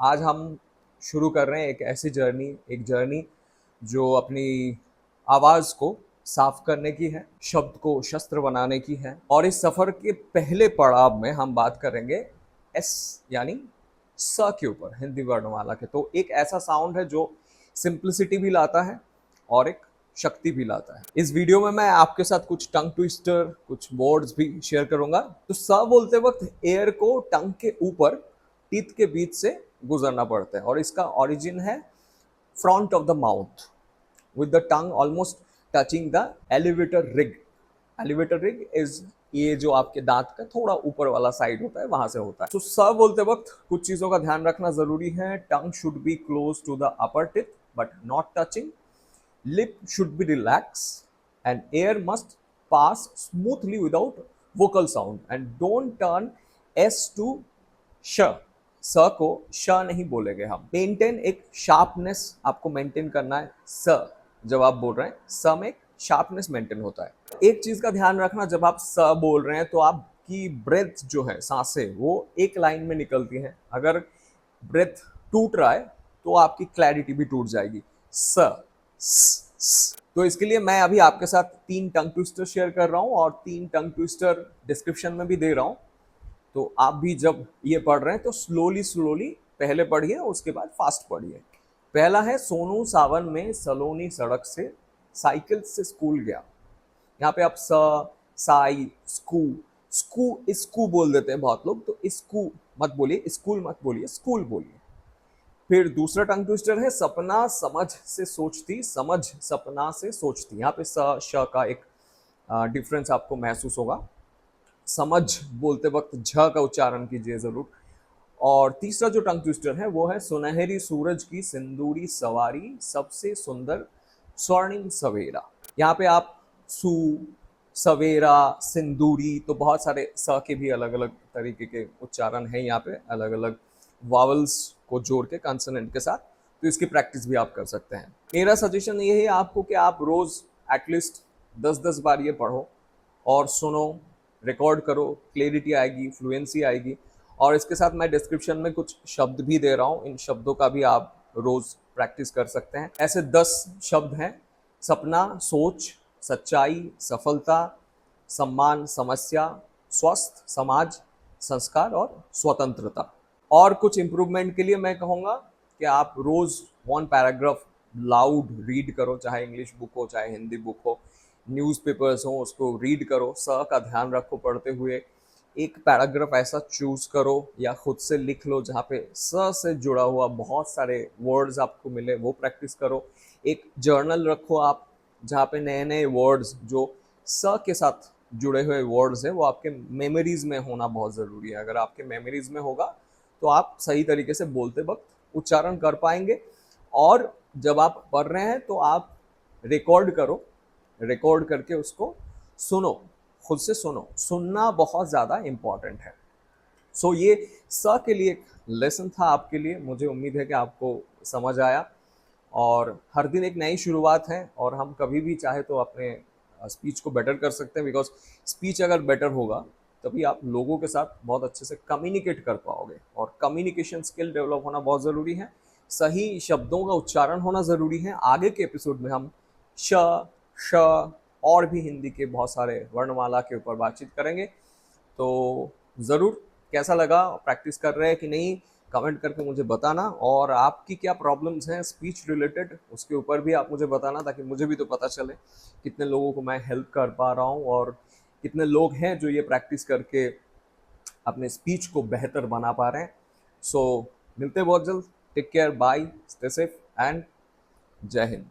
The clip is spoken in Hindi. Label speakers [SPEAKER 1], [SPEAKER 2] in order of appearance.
[SPEAKER 1] आज हम शुरू कर रहे हैं एक जर्नी जो अपनी आवाज़ को साफ करने की है, शब्द को शस्त्र बनाने की है। और इस सफ़र के पहले पड़ाव में हम बात करेंगे एस यानी स के ऊपर, हिंदी वर्णमाला के। तो एक ऐसा साउंड है जो सिंप्लिसिटी भी लाता है और एक शक्ति भी लाता है। इस वीडियो में मैं आपके साथ कुछ टंग ट्विस्टर, कुछ वर्ड्स भी शेयर करूंगा। तो स बोलते वक्त एयर को टंग के ऊपर, टीथ के बीच से गुजरना पड़ता है और इसका ओरिजिन है front of the mouth with the tongue almost touching the elevator rig. Elevator rig is ये जो आपके दांत का थोड़ा ऊपर वाला साइड होता है, वहां से होता है। तो स बोलते वक्त कुछ चीजों का ध्यान रखना जरूरी है। Tongue should be close to the upper tip but not touching. Lip should be relax and air must pass smoothly without vocal sound and don't turn S to sh. स को श नहीं बोलेंगे हम। मेंटेन एक शार्पनेस आपको मेंटेन करना है। स जब आप बोल रहे हैं, स में एक शार्पनेस मेंटेन होता है। एक चीज का ध्यान रखना, जब आप स बोल रहे हैं तो आपकी ब्रेथ जो है, सांसें, वो एक लाइन में निकलती हैं। अगर ब्रेथ टूट रहा है तो आपकी क्लैरिटी भी टूट जाएगी। स। तो इसके लिए मैं अभी आपके साथ 3 टंग ट्विस्टर शेयर कर रहा हूं और 3 टंग ट्विस्टर डिस्क्रिप्शन में भी दे रहा हूं। तो आप भी जब ये पढ़ रहे हैं तो स्लोली पहले पढ़िए, उसके बाद फास्ट पढ़िए। पहला है, सोनू सावन में सलोनी सड़क से साइकिल से स्कूल गया। यहाँ पे आप साई, स्कू बोल देते हैं बहुत लोग, तो स्कू मत बोलिए, स्कूल मत बोलिए, स्कूल बोलिए। फिर दूसरा टंग ट्विस्टर है, सपना समझ से सोचती, समझ सपना से सोचती। यहाँ पे श का एक डिफरेंस आपको महसूस होगा। समझ बोलते वक्त झ का उच्चारण कीजिए जरूर। और तीसरा जो टंग ट्विस्टर है वो है, सुनहरी सूरज की सिंदूरी सवारी, सबसे सुंदर स्वर्णिम सवेरा। यहाँ पे आप सु, सवेरा, सिंदूरी, तो बहुत सारे स के भी अलग अलग तरीके के उच्चारण हैं यहाँ पे, अलग अलग वावल्स को जोड़ के कंसोनेंट के साथ। तो इसकी प्रैक्टिस भी आप कर सकते हैं। मेरा सजेशन ये है आपको कि आप रोज एटलीस्ट 10-10 बार ये पढ़ो और सुनो, रिकॉर्ड करो, क्लैरिटी आएगी, फ्लुएंसी आएगी। और इसके साथ मैं डिस्क्रिप्शन में कुछ शब्द भी दे रहा हूँ, इन शब्दों का भी आप रोज प्रैक्टिस कर सकते हैं। ऐसे 10 शब्द हैं: सपना, सोच, सच्चाई, सफलता, सम्मान, समस्या, स्वस्थ, समाज, संस्कार और स्वतंत्रता। और कुछ इम्प्रूवमेंट के लिए मैं कहूँगा कि आप रोज 1 पैराग्राफ लाउड रीड करो, चाहे इंग्लिश बुक हो चाहे हिंदी बुक हो, न्यूज़पेपर्स हो, उसको रीड करो। स का ध्यान रखो पढ़ते हुए। एक पैराग्राफ ऐसा चूज करो या खुद से लिख लो जहाँ पे स से जुड़ा हुआ बहुत सारे वर्ड्स आपको मिले, वो प्रैक्टिस करो। एक जर्नल रखो आप, जहाँ पे नए नए वर्ड्स जो स के साथ जुड़े हुए वर्ड्स हैं वो आपके मेमोरीज में होना बहुत ज़रूरी है। अगर आपके मेमोरीज में होगा तो आप सही तरीके से बोलते वक्त उच्चारण कर पाएंगे। और जब आप पढ़ रहे हैं तो आप रिकॉर्ड करो, रिकॉर्ड करके उसको सुनो, खुद से सुनो। सुनना बहुत ज़्यादा इम्पॉर्टेंट है। सो ये स के लिए एक लेसन था आपके लिए। मुझे उम्मीद है कि आपको समझ आया। और हर दिन एक नई शुरुआत है और हम कभी भी चाहे तो अपने स्पीच को बेटर कर सकते हैं, बिकॉज स्पीच अगर बेटर होगा तभी आप लोगों के साथ बहुत अच्छे से कम्युनिकेट कर पाओगे। और कम्युनिकेशन स्किल डेवलप होना बहुत ज़रूरी है, सही शब्दों का उच्चारण होना ज़रूरी है। आगे के एपिसोड में हम श, श और भी हिंदी के बहुत सारे वर्णमाला के ऊपर बातचीत करेंगे। तो ज़रूर कैसा लगा, प्रैक्टिस कर रहे हैं कि नहीं, कमेंट करके मुझे बताना। और आपकी क्या प्रॉब्लम्स हैं स्पीच रिलेटेड, उसके ऊपर भी आप मुझे बताना, ताकि मुझे भी तो पता चले कितने लोगों को मैं हेल्प कर पा रहा हूँ और कितने लोग हैं जो ये प्रैक्टिस करके अपने स्पीच को बेहतर बना पा रहे हैं। सो मिलते हैं बहुत जल्द। Take care, bye, stay safe and जय हिंद।